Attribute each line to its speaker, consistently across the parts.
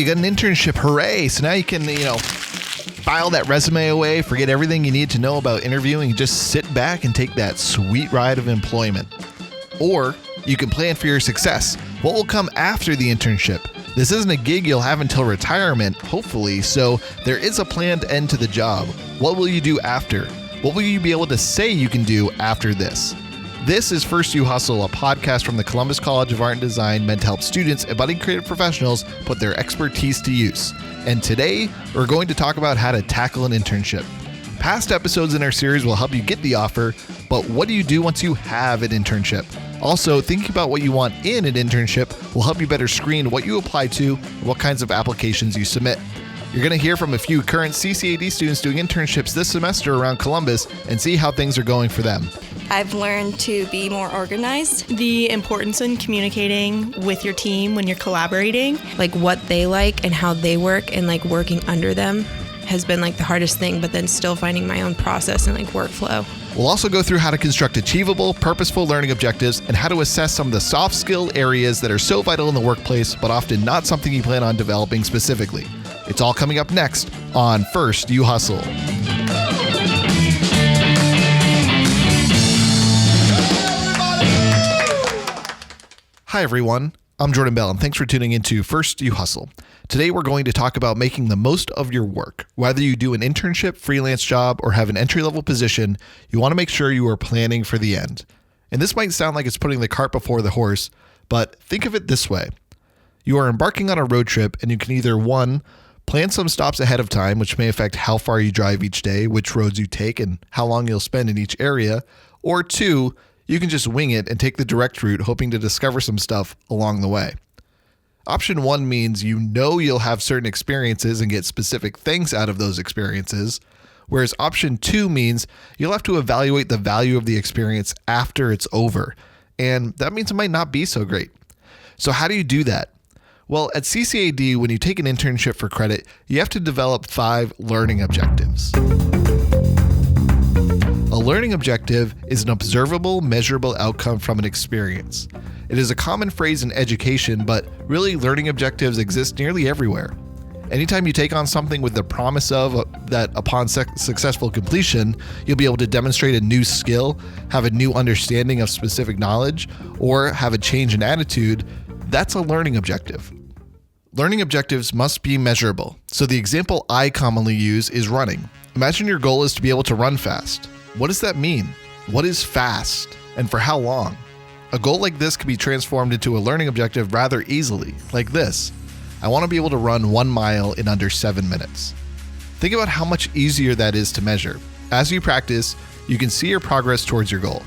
Speaker 1: you got an internship. Hooray. So now you can, file that resume away, forget everything you need to know about interviewing, and just sit back and take that sweet ride of employment. Or you can plan for your success. What will come after the internship? This isn't a gig you'll have until retirement, hopefully, so there is a planned end to the job. What will you do after? What will you be able to say you can do after this? This is First You Hustle, a podcast from the Columbus College of Art and Design meant to help students and budding creative professionals put their expertise to use. And today, we're going to talk about how to tackle an internship. Past episodes in our series will help you get the offer, but what do you do once you have an internship? Also, thinking about what you want in an internship will help you better screen what you apply to and what kinds of applications you submit. You're going to hear from a few current CCAD students doing internships this semester around Columbus and see how things are going for them.
Speaker 2: I've learned to be more organized.
Speaker 3: The importance in communicating with your team when you're collaborating.
Speaker 4: Like what they like and how they work and like working under them has been like the hardest thing, but then still finding my own process and like workflow.
Speaker 1: We'll also go through how to construct achievable, purposeful learning objectives and how to assess some of the soft skill areas that are so vital in the workplace, but often not something you plan on developing specifically. It's all coming up next on First You Hustle. Hi, everyone. I'm Jordan Bell, and thanks for tuning into First You Hustle. Today, we're going to talk about making the most of your work. Whether you do an internship, freelance job, or have an entry-level position, you want to make sure you are planning for the end. And this might sound like it's putting the cart before the horse, but think of it this way. You are embarking on a road trip, and you can either, 1, plan some stops ahead of time, which may affect how far you drive each day, which roads you take, and how long you'll spend in each area, or 2, you can just wing it and take the direct route, hoping to discover some stuff along the way. Option 1 means you know you'll have certain experiences and get specific things out of those experiences, whereas option 2 means you'll have to evaluate the value of the experience after it's over, and that means it might not be so great. So how do you do that? Well, at CCAD, when you take an internship for credit, you have to develop 5 learning objectives. A learning objective is an observable, measurable outcome from an experience. It is a common phrase in education, but really learning objectives exist nearly everywhere. Anytime you take on something with the promise of that upon successful completion, you'll be able to demonstrate a new skill, have a new understanding of specific knowledge, or have a change in attitude, that's a learning objective. Learning objectives must be measurable. So the example I commonly use is running. Imagine your goal is to be able to run fast. What does that mean? What is fast, and for how long? A goal like this can be transformed into a learning objective rather easily, like this. I want to be able to run 1 mile in under 7 minutes. Think about how much easier that is to measure. As you practice, you can see your progress towards your goal.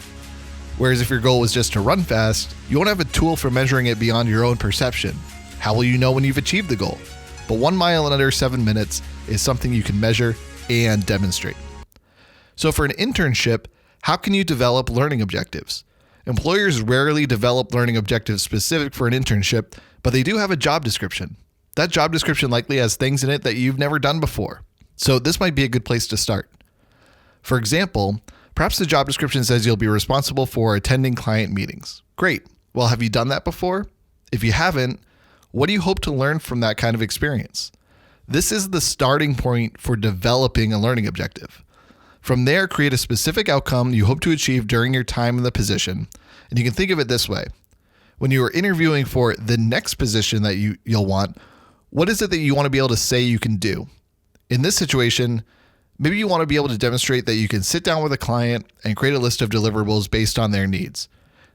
Speaker 1: Whereas if your goal was just to run fast, you won't have a tool for measuring it beyond your own perception. How will you know when you've achieved the goal? But 1 mile in under 7 minutes is something you can measure and demonstrate. So for an internship, how can you develop learning objectives? Employers rarely develop learning objectives specific for an internship, but they do have a job description. That job description likely has things in it that you've never done before. So this might be a good place to start. For example, perhaps the job description says you'll be responsible for attending client meetings. Great. Well, have you done that before? If you haven't, what do you hope to learn from that kind of experience? This is the starting point for developing a learning objective. From there, create a specific outcome you hope to achieve during your time in the position. And you can think of it this way. When you are interviewing for the next position that you'll want, what is it that you want to be able to say you can do? In this situation, maybe you want to be able to demonstrate that you can sit down with a client and create a list of deliverables based on their needs.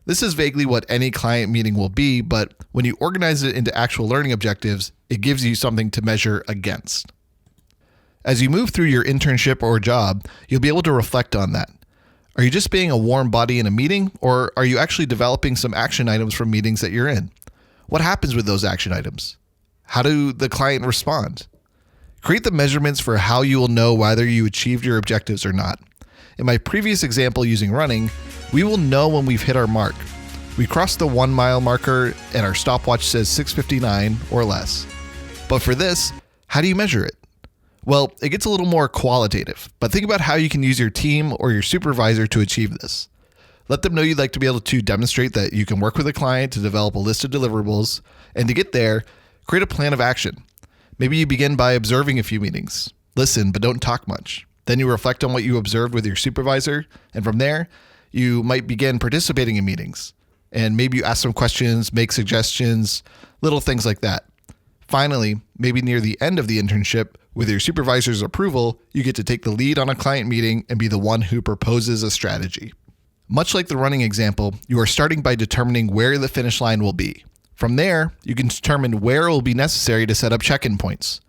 Speaker 1: This is vaguely what any client meeting will be, but when you organize it into actual learning objectives, it gives you something to measure against. As you move through your internship or job, you'll be able to reflect on that. Are you just being a warm body in a meeting, or are you actually developing some action items from meetings that you're in? What happens with those action items? How do the client respond? Create the measurements for how you will know whether you achieved your objectives or not. In my previous example using running, we will know when we've hit our mark. We crossed the 1 mile marker and our stopwatch says 6:59 or less. But for this, how do you measure it? Well, it gets a little more qualitative, but think about how you can use your team or your supervisor to achieve this. Let them know you'd like to be able to demonstrate that you can work with a client to develop a list of deliverables, and to get there, create a plan of action. Maybe you begin by observing a few meetings. Listen, but don't talk much. Then you reflect on what you observed with your supervisor, and from there, you might begin participating in meetings. And maybe you ask some questions, make suggestions, little things like that. Finally, maybe near the end of the internship, with your supervisor's approval, you get to take the lead on a client meeting and be the one who proposes a strategy. Much like the running example, you are starting by determining where the finish line will be. From there, you can determine where it will be necessary to set up check-in points.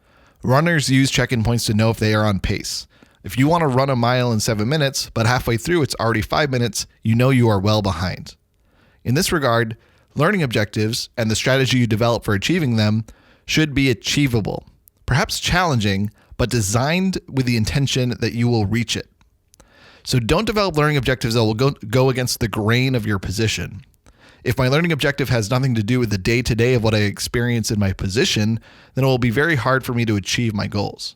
Speaker 1: Runners use check-in points to know if they are on pace. If you want to run a mile in 7 minutes, but halfway through it's already 5 minutes, you know you are well behind. In this regard, learning objectives and the strategy you develop for achieving them should be achievable, perhaps challenging, but designed with the intention that you will reach it. So don't develop learning objectives that will go against the grain of your position. If my learning objective has nothing to do with the day-to-day of what I experience in my position, then it will be very hard for me to achieve my goals.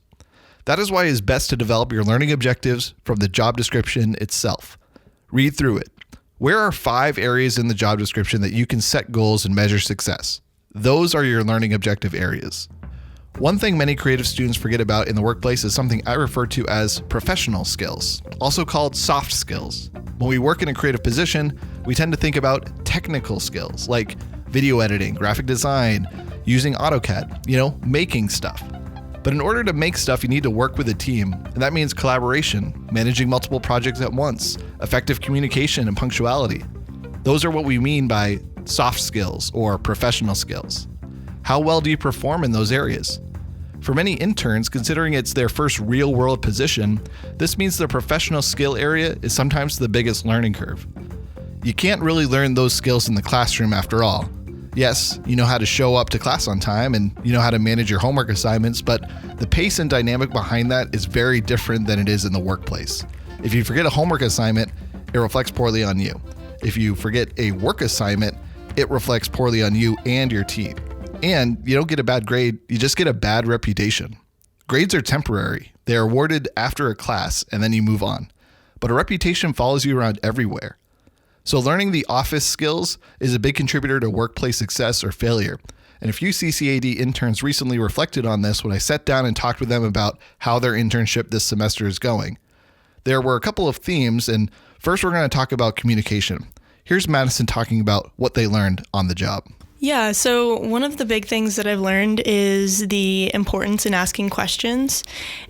Speaker 1: That is why it is best to develop your learning objectives from the job description itself. Read through it. Where are 5 areas in the job description that you can set goals and measure success? Those are your learning objective areas. One thing many creative students forget about in the workplace is something I refer to as professional skills, also called soft skills. When we work in a creative position, we tend to think about technical skills like video editing, graphic design, using AutoCAD, making stuff. But in order to make stuff, you need to work with a team, and that means collaboration, managing multiple projects at once, effective communication, and punctuality. Those are what we mean by soft skills or professional skills. How well do you perform in those areas? For many interns, considering it's their first real-world position, this means the professional skill area is sometimes the biggest learning curve. You can't really learn those skills in the classroom after all. Yes, you know how to show up to class on time and you know how to manage your homework assignments, but the pace and dynamic behind that is very different than it is in the workplace. If you forget a homework assignment, it reflects poorly on you. If you forget a work assignment, it reflects poorly on you and your team. And you don't get a bad grade, you just get a bad reputation. Grades are temporary. They are awarded after a class and then you move on. But a reputation follows you around everywhere. So learning the office skills is a big contributor to workplace success or failure. And a few CCAD interns recently reflected on this when I sat down and talked with them about how their internship this semester is going. There were a couple of themes, and first we're going to talk about communication. Here's Madison talking about what they learned on the job.
Speaker 3: Yeah, so one of the big things that I've learned is the importance in asking questions,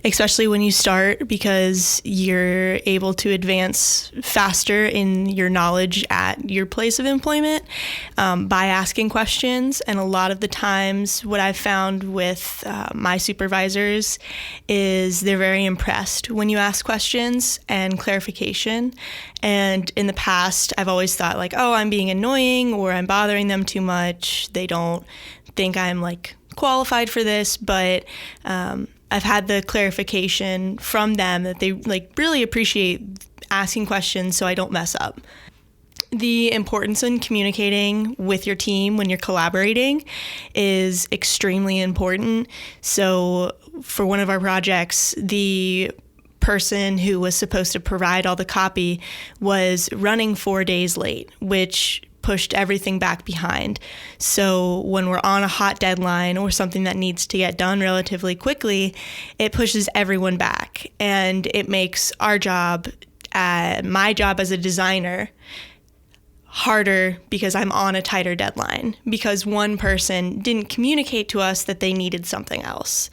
Speaker 3: especially when you start, because you're able to advance faster in your knowledge at your place of employment by asking questions. And a lot of the times what I've found with my supervisors is they're very impressed when you ask questions and clarification. And in the past, I've always thought like, oh, I'm being annoying or I'm bothering them too much. They don't think I'm qualified for this, but I've had the clarification from them that they really appreciate asking questions so I don't mess up. The importance in communicating with your team when you're collaborating is extremely important. So for one of our projects, the person who was supposed to provide all the copy was running 4 days late, which pushed everything back behind. So when we're on a hot deadline or something that needs to get done relatively quickly, it pushes everyone back. And it makes our job, my job as a designer, harder because I'm on a tighter deadline because one person didn't communicate to us that they needed something else,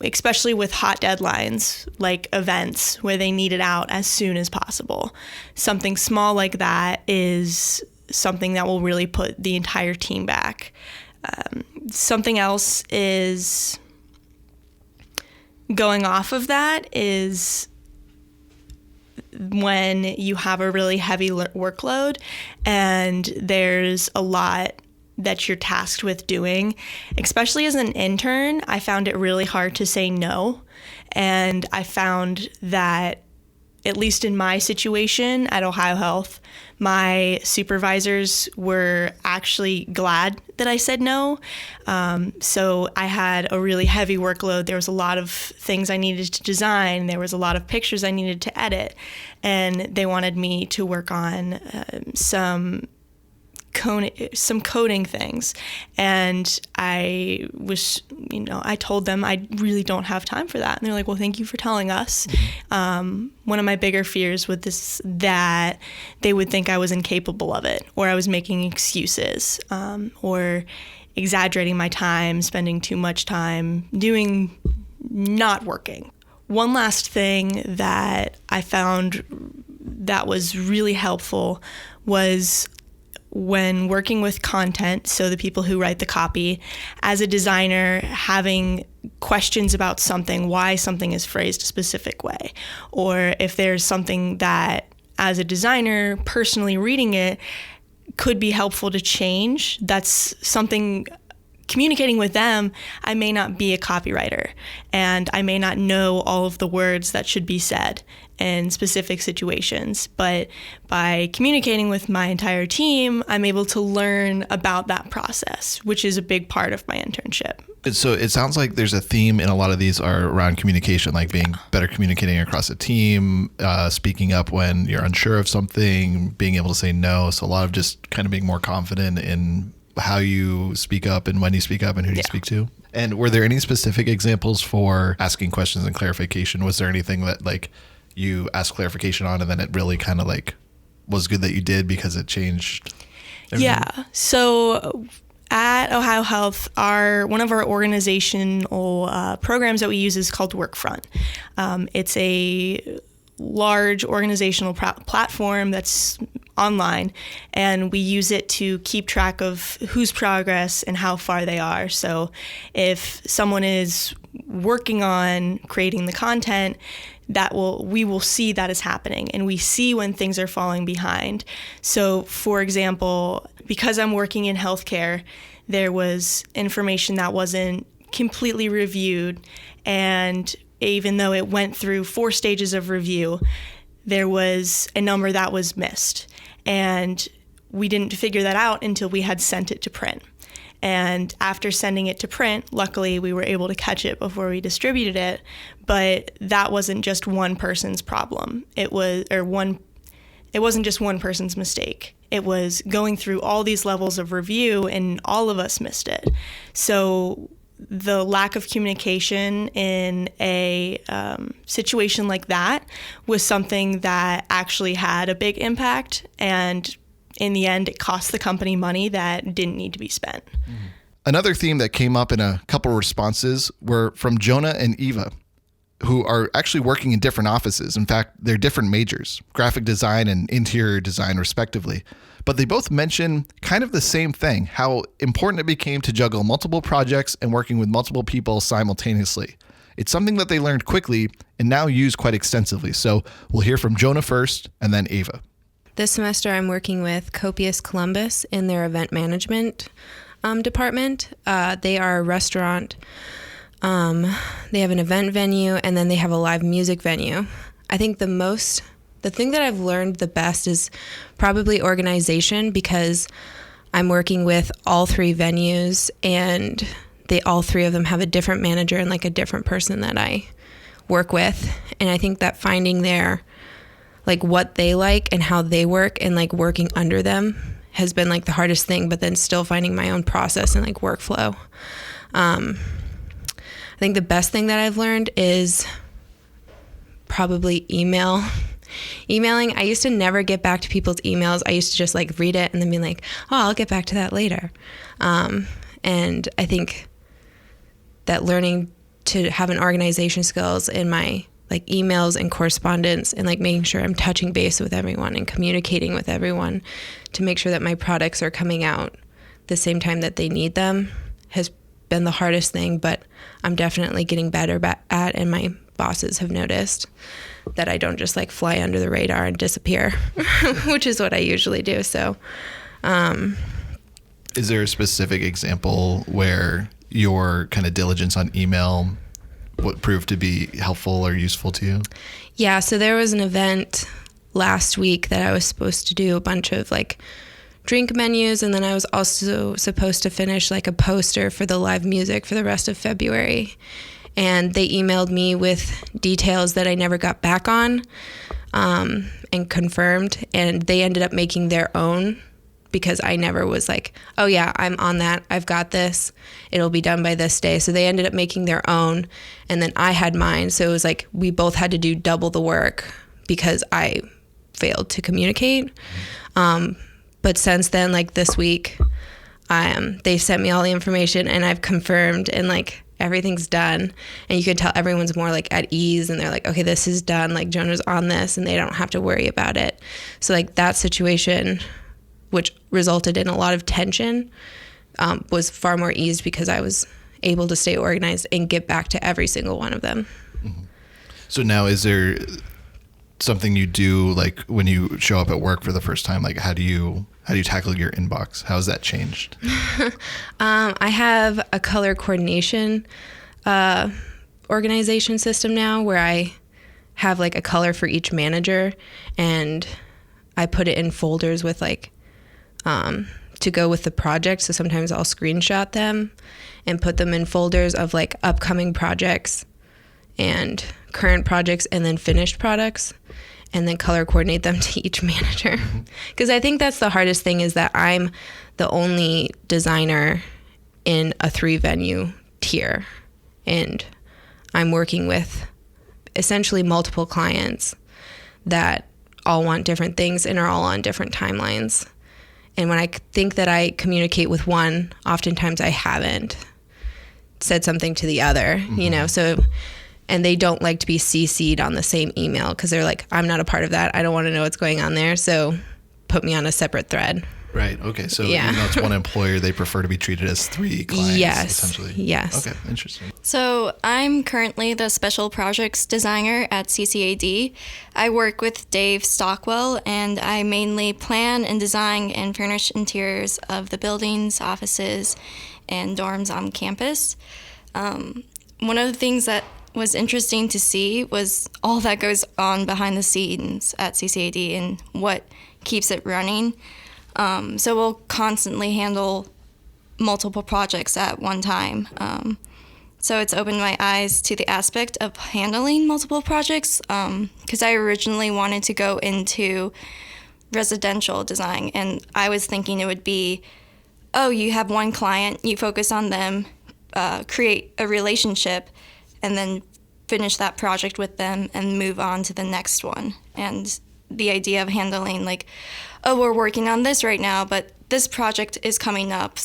Speaker 3: especially with hot deadlines like events where they need it out as soon as possible. Something small like that is something that will really put the entire team back. Something else is going off of that is when you have a really heavy workload and there's a lot that you're tasked with doing, especially as an intern, I found it really hard to say no. And I found that, at least in my situation at Ohio Health, my supervisors were actually glad that I said no. So I had a really heavy workload. There was a lot of things I needed to design. There was a lot of pictures I needed to edit. And they wanted me to work on some some coding things. And I was, I told them I really don't have time for that. And they're like, well, thank you for telling us. One of my bigger fears with this, that they would think I was incapable of it, or I was making excuses, or exaggerating my time, spending too much time not working. One last thing that I found that was really helpful was when working with content, so the people who write the copy, as a designer, having questions about something, why something is phrased a specific way, or if there's something that, as a designer, personally reading it, could be helpful to change. That's something, communicating with them, I may not be a copywriter, and I may not know all of the words that should be said in specific situations, but by communicating with my entire team, I'm able to learn about that process, which is a big part of my internship.
Speaker 1: So it sounds like there's a theme in a lot of these are around communication, like being better communicating across a team, speaking up when you're unsure of something, being able to say no. So a lot of just kind of being more confident in how you speak up and when you speak up and who you speak to. And were there any specific examples for asking questions and clarification? Was there anything that like you asked clarification on and then it really kind of like was good that you did because it changed everything?
Speaker 3: Yeah. So at Ohio Health, one of our organizational programs that we use is called Workfront. It's a large organizational platform that's online, and we use it to keep track of whose progress and how far they are. So if someone is working on creating the content, we will see that is happening, and we see when things are falling behind. So for example, because I'm working in healthcare, there was information that wasn't completely reviewed, and even though it went through 4 stages of review, there was a number that was missed. And we didn't figure that out until we had sent it to print. And after sending it to print, luckily we were able to catch it before we distributed it. But that wasn't just one person's problem. It wasn't just one person's mistake. It was going through all these levels of review, and all of us missed it. So the lack of communication in a situation like that was something that actually had a big impact, and in the end it cost the company money that didn't need to be spent.
Speaker 1: Another theme that came up in a couple of responses were from Jonah and Eva, who are actually working in different offices. In fact, they're different majors, graphic design and interior design respectively. But they both mention kind of the same thing, how important it became to juggle multiple projects and working with multiple people simultaneously. It's something that they learned quickly and now use quite extensively. So we'll hear from Jonah first and then Eva.
Speaker 4: This semester I'm working with Copious Columbus in their event management department. They are a restaurant. They have an event venue, and then they have a live music venue. I think the thing that I've learned the best is probably organization, because I'm working with all 3 venues, and all 3 of them have a different manager and like a different person that I work with. And I think that finding their, like what they like and how they work and like working under them has been like the hardest thing, but then still finding my own process and like workflow. I think the best thing that I've learned is probably emailing. I used to never get back to people's emails. I used to just like read it and then be like, oh, I'll get back to that later. And I think that learning to have an organization skills in my like emails and correspondence, and like making sure I'm touching base with everyone and communicating with everyone to make sure that my products are coming out the same time that they need them has been the hardest thing, but I'm definitely getting better at, and my bosses have noticed that I don't just like fly under the radar and disappear, which is what I usually do. So,
Speaker 1: is there a specific example where your kind of diligence on email what proved to be helpful or useful to you?
Speaker 4: Yeah, so there was an event last week that I was supposed to do a bunch of like drink menus, and then I was also supposed to finish like a poster for the live music for the rest of February. And they emailed me with details that I never got back on and confirmed, and they ended up making their own because I never was like, oh yeah, I'm on that. I've got this. It'll be done by this day. So they ended up making their own, and then I had mine. So it was like we both had to do double the work because I failed to communicate. But since then, like this week, they sent me all the information and I've confirmed, and like everything's done, and you can tell everyone's more like at ease, and they're like, okay, this is done. Like Jonah's on this, and they don't have to worry about it. So like that situation, which resulted in a lot of tension, was far more eased because I was able to stay organized and get back to every single one of them.
Speaker 1: Mm-hmm. So now, is there something you do like when you show up at work for the first time? Like how do you tackle your inbox? How has that changed?
Speaker 4: I have a color coordination organization system now where I have like a color for each manager, and I put it in folders with like to go with the project. So sometimes I'll screenshot them and put them in folders of like upcoming projects and current projects and then finished products, and then color coordinate them to each manager. Because I think that's the hardest thing, is that I'm the only designer in a 3-venue tier, and I'm working with essentially multiple clients that all want different things and are all on different timelines. And when I think that I communicate with one, oftentimes I haven't said something to the other, you know, so, and they don't like to be CC'd on the same email because they're like, I'm not a part of that. I don't want to know what's going on there. So put me on a separate thread.
Speaker 1: Right. Okay. So even though it's one employer, they prefer to be treated as 3 clients.
Speaker 4: Yes.
Speaker 1: Essentially.
Speaker 4: Yes.
Speaker 1: Okay. Interesting.
Speaker 2: So I'm currently the special projects designer at CCAD. I work with Dave Stockwell, and I mainly plan and design and furnish interiors of the buildings, offices, and dorms on campus. One of the things that was interesting to see was all that goes on behind the scenes at CCAD and what keeps it running. So we'll constantly handle multiple projects at one time. So it's opened my eyes to the aspect of handling multiple projects, because I originally wanted to go into residential design, and I was thinking it would be, oh, you have one client, you focus on them, create a relationship, and then finish that project with them and move on to the next one. And the idea of handling like, oh, we're working on this right now, but this project is coming up.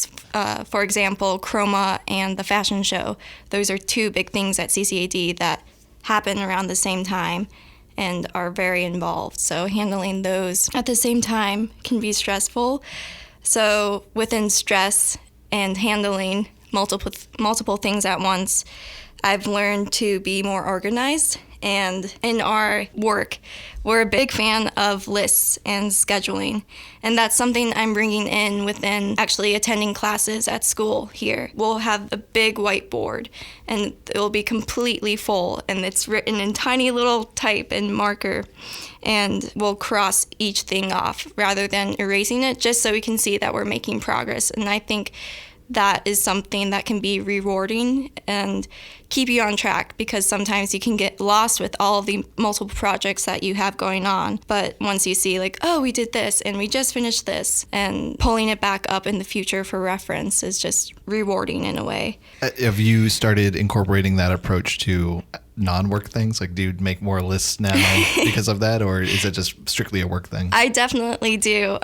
Speaker 2: For example, Chroma and the fashion show. Those are 2 big things at CCAD that happen around the same time and are very involved. So handling those at the same time can be stressful. So within stress and handling multiple things at once, I've learned to be more organized. And in our work, we're a big fan of lists and scheduling. And that's something I'm bringing in within actually attending classes at school here. We'll have a big whiteboard, and it will be completely full, and it's written in tiny little type and marker. And we'll cross each thing off rather than erasing it, just so we can see that we're making progress. And I think that is something that can be rewarding and keep you on track, because sometimes you can get lost with all of the multiple projects that you have going on. But once you see like, oh, we did this and we just finished this, and pulling it back up in the future for reference is just rewarding in a way.
Speaker 1: Have you started incorporating that approach to non-work things? Like, do you make more lists now because of that, or is it just strictly a work thing?
Speaker 2: I definitely do.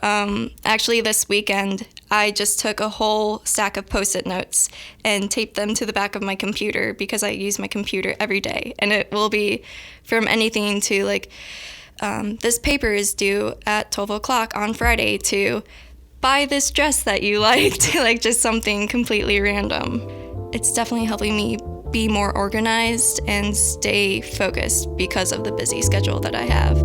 Speaker 2: Actually, this weekend, I just took a whole stack of Post-it notes and taped them to the back of my computer, because I use my computer every day. And it will be from anything to like, this paper is due at 12 o'clock on Friday, to buy this dress that you liked, like just something completely random. It's definitely helping me be more organized and stay focused because of the busy schedule that I have.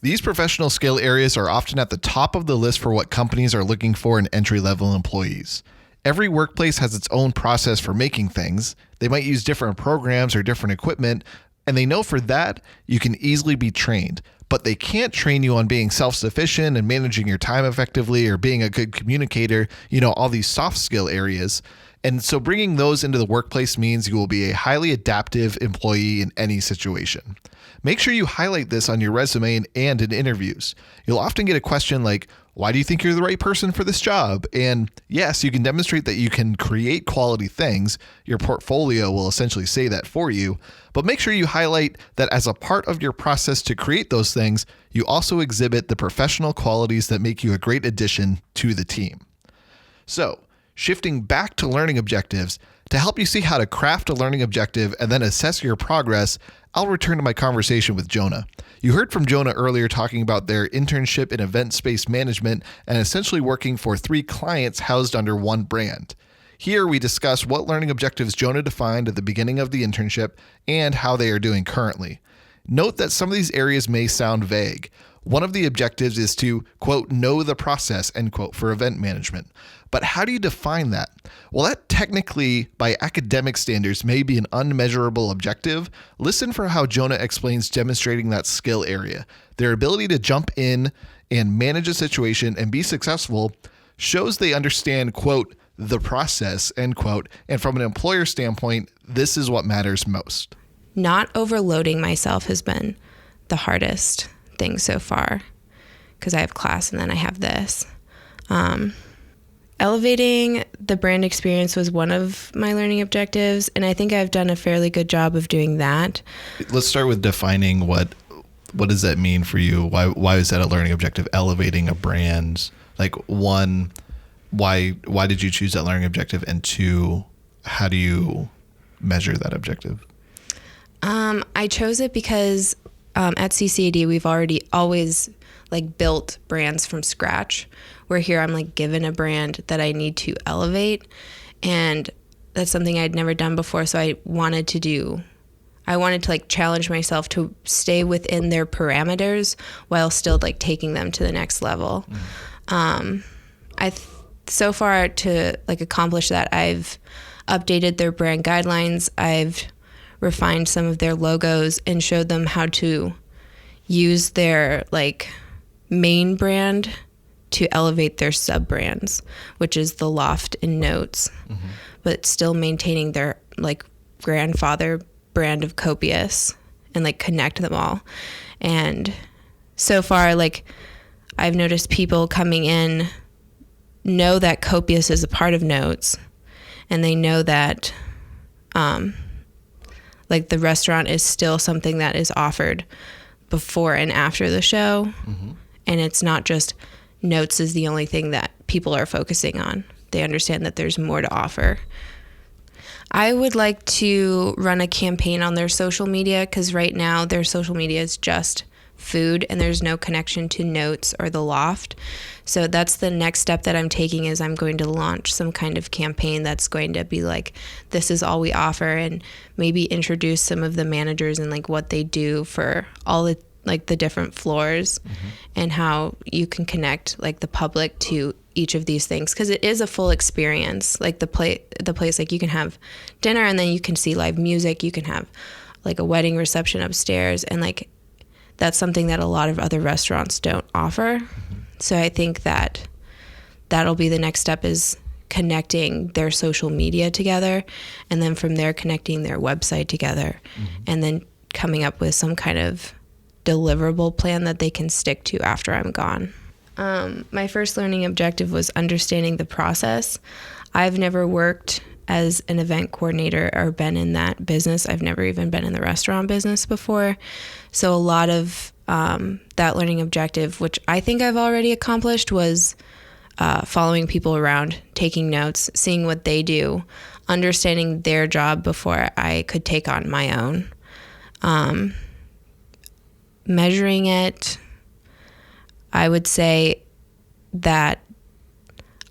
Speaker 1: These professional skill areas are often at the top of the list for what companies are looking for in entry-level employees. Every workplace has its own process for making things. They might use different programs or different equipment, and they know for that you can easily be trained. But they can't train you on being self-sufficient and managing your time effectively or being a good communicator, all these soft skill areas. And so bringing those into the workplace means you will be a highly adaptive employee in any situation. Make sure you highlight this on your resume and in interviews. You'll often get a question like, why do you think you're the right person for this job? And yes, you can demonstrate that you can create quality things. Your portfolio will essentially say that for you. But make sure you highlight that as a part of your process to create those things, you also exhibit the professional qualities that make you a great addition to the team. So, shifting back to learning objectives, to help you see how to craft a learning objective and then assess your progress, I'll return to my conversation with Jonah. You heard from Jonah earlier talking about their internship in event space management and essentially working for 3 clients housed under one brand. Here we discuss what learning objectives Jonah defined at the beginning of the internship and how they are doing currently. Note that some of these areas may sound vague. One of the objectives is to, quote, know the process, end quote, for event management. But how do you define that? Well, that technically, by academic standards, may be an unmeasurable objective. Listen for how Jonah explains demonstrating that skill area. Their ability to jump in and manage a situation and be successful shows they understand, quote, the process, end quote, and from an employer standpoint, this is what matters most.
Speaker 4: Not overloading myself has been the hardest thing so far, because I have class and then I have this. Elevating the brand experience was one of my learning objectives, and I think I've done a fairly good job of doing that.
Speaker 1: Let's start with defining what does that mean for you? Why is that a learning objective? Elevating a brand, like, one, why did you choose that learning objective, and 2, how do you measure that objective?
Speaker 4: I chose it because at CCAD we've always like built brands from scratch, where here I'm like given a brand that I need to elevate, and that's something I'd never done before. So I wanted to like challenge myself to stay within their parameters while still like taking them to the next level. So far to like accomplish that, I've updated their brand guidelines. I've refined some of their logos and showed them how to use their like main brand to elevate their sub brands, which is the Loft and Notes, but still maintaining their like grandfather brand of Copious, and like connect them all. And so far, like, I've noticed people coming in know that Copious is a part of Notes, and they know that like the restaurant is still something that is offered before and after the show. And it's not just Notes is the only thing that people are focusing on. They understand that there's more to offer. I would like to run a campaign on their social media, because right now their social media is just food and there's no connection to Notes or the Loft. So that's the next step that I'm taking, is I'm going to launch some kind of campaign that's going to be like, this is all we offer, and maybe introduce some of the managers and like what they do for all the like the different floors, and how you can connect like the public to each of these things, because it is a full experience. Like the place, like you can have dinner and then you can see live music, you can have like a wedding reception upstairs, and like that's something that a lot of other restaurants don't offer. So I think that that'll be the next step, is connecting their social media together, and then from there connecting their website together, and then coming up with some kind of deliverable plan that they can stick to after I'm gone. My first learning objective was understanding the process. I've never worked as an event coordinator or been in that business. I've never even been in the restaurant business before. So a lot of that learning objective, which I think I've already accomplished, was following people around, taking notes, seeing what they do, understanding their job before I could take on my own. Measuring it, I would say that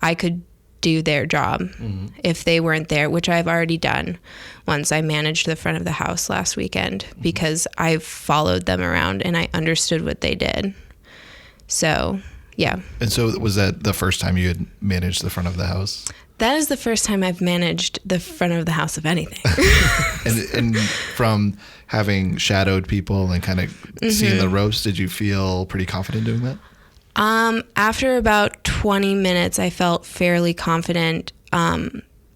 Speaker 4: I could do their job if they weren't there, which I've already done once I managed the front of the house last weekend, because I followed them around and I understood what they did. So, yeah. And
Speaker 1: so was that the first time you had managed the front of the house?
Speaker 4: That is the first time I've managed the front of the house of anything.
Speaker 1: and from having shadowed people and kind of seeing the ropes, did you feel pretty confident doing that?
Speaker 4: After about 20 minutes, I felt fairly confident.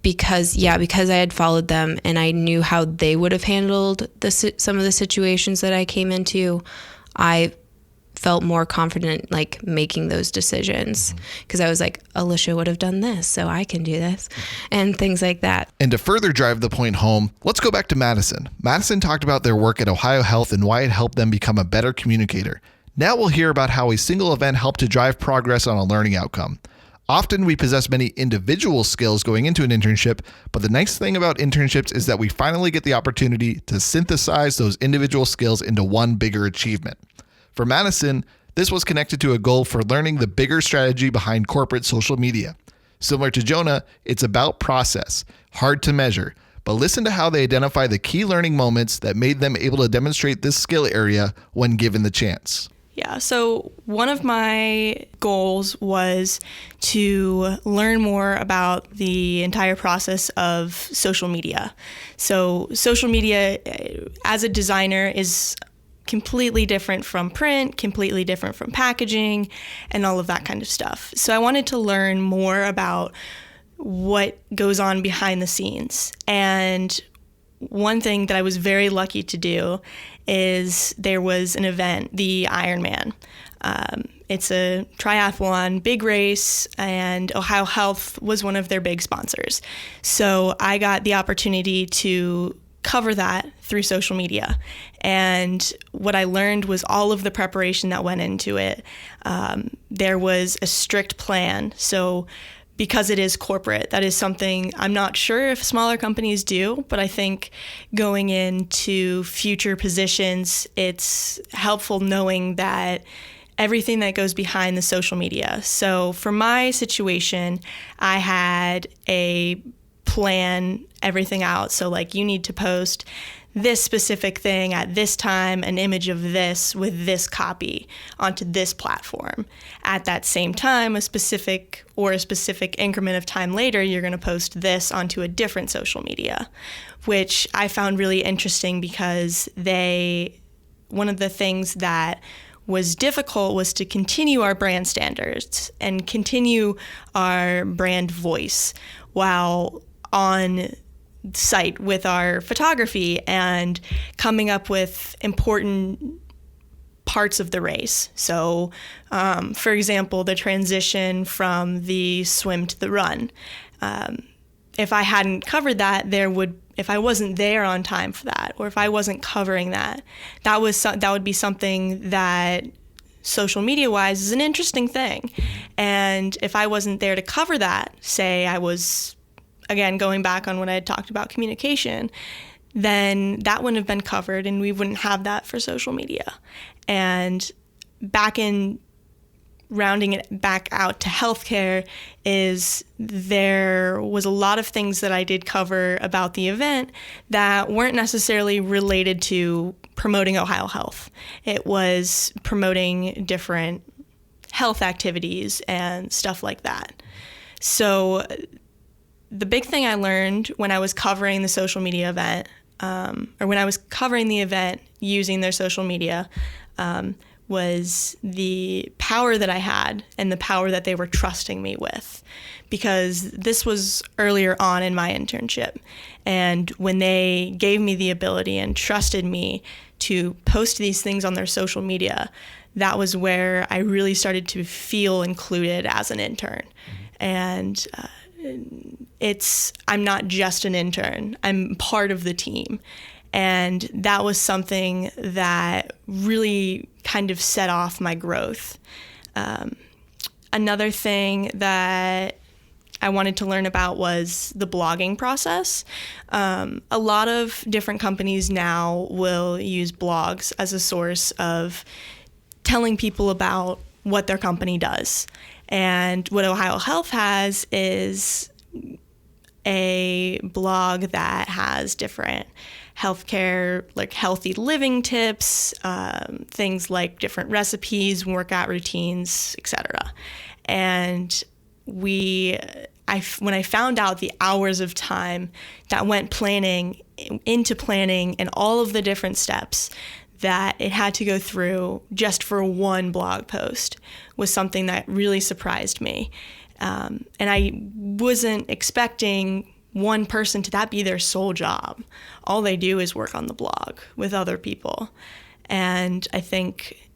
Speaker 4: because I had followed them and I knew how they would have handled some of the situations that I came into, I felt more confident like making those decisions, because I was like, Alicia would have done this, so I can do this, and things like that.
Speaker 1: And to further drive the point home, let's go back to Madison. Madison talked about their work at Ohio Health and why it helped them become a better communicator. Now we'll hear about how a single event helped to drive progress on a learning outcome. Often we possess many individual skills going into an internship, but the nice thing about internships is that we finally get the opportunity to synthesize those individual skills into one bigger achievement. For Madison, this was connected to a goal for learning the bigger strategy behind corporate social media. Similar to Jonah, it's about process, hard to measure, but listen to how they identify the key learning moments that made them able to demonstrate this skill area when given the chance.
Speaker 3: Yeah, so one of my goals was to learn more about the entire process of social media. So social media as a designer is completely different from print, completely different from packaging, and all of that kind of stuff. So I wanted to learn more about what goes on behind the scenes. And one thing that I was very lucky to do is there was an event, the Ironman. It's a triathlon, big race, and Ohio Health was one of their big sponsors. So I got the opportunity to cover that through social media. And what I learned was all of the preparation that went into it. There was a strict plan. So because it is corporate, that is something I'm not sure if smaller companies do, but I think going into future positions, it's helpful knowing that everything that goes behind the social media. So for my situation, I had a plan everything out. So like, you need to post this specific thing at this time, an image of this with this copy onto this platform. At that same time, a specific increment of time later, you're going to post this onto a different social media, which I found really interesting because one of the things that was difficult was to continue our brand standards and continue our brand voice while on site with our photography and coming up with important parts of the race. So, for example, the transition from the swim to the run. If I hadn't covered that, if I wasn't there on time for that, or if I wasn't covering that, that would be something that social media wise is an interesting thing. And if I wasn't there to cover that, say I was, again, going back on what I had talked about communication, then that wouldn't have been covered and we wouldn't have that for social media. And rounding it back out to healthcare, there was a lot of things that I did cover about the event that weren't necessarily related to promoting Ohio Health. It was promoting different health activities and stuff like that. So the big thing I learned when I was covering the social media event, or when I was covering the event using their social media, was the power that I had and the power that they were trusting me with. Because this was earlier on in my internship. And when they gave me the ability and trusted me to post these things on their social media, that was where I really started to feel included as an intern. And I'm not just an intern, I'm part of the team. And that was something that really kind of set off my growth. Another thing that I wanted to learn about was the blogging process. A lot of different companies now will use blogs as a source of telling people about what their company does. And what Ohio Health has is a blog that has different healthcare, like healthy living tips, things like different recipes, workout routines, etc. And when I found out the hours of time that went into planning and all of the different steps that it had to go through just for one blog post was something that really surprised me. And I wasn't expecting one person to that be their sole job. All they do is work on the blog with other people. And I think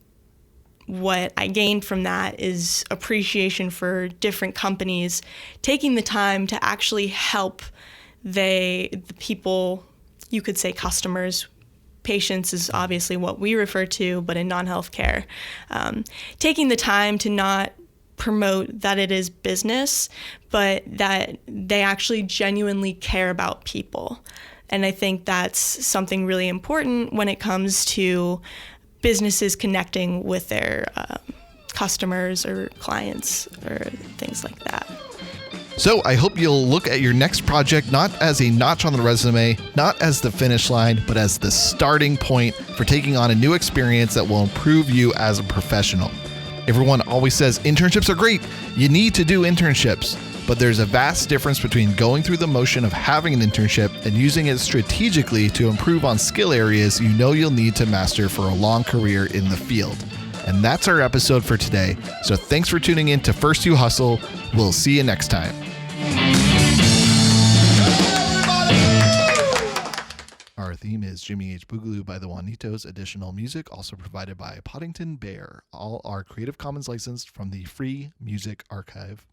Speaker 3: what I gained from that is appreciation for different companies taking the time to actually help the people, you could say customers. Patients is obviously what we refer to, but in non-healthcare, taking the time to not promote that it is business, but that they actually genuinely care about people. And I think that's something really important when it comes to businesses connecting with their customers or clients or things like that.
Speaker 1: So I hope you'll look at your next project not as a notch on the resume, not as the finish line, but as the starting point for taking on a new experience that will improve you as a professional. Everyone always says internships are great. You need to do internships. But there's a vast difference between going through the motion of having an internship and using it strategically to improve on skill areas you know you'll need to master for a long career in the field. And that's our episode for today. So thanks for tuning in to First You Hustle. We'll see you next time. Our theme is Jimmy H. Boogaloo by the Juanitos. Additional music also provided by Poddington Bear. All are Creative Commons licensed from the Free Music Archive.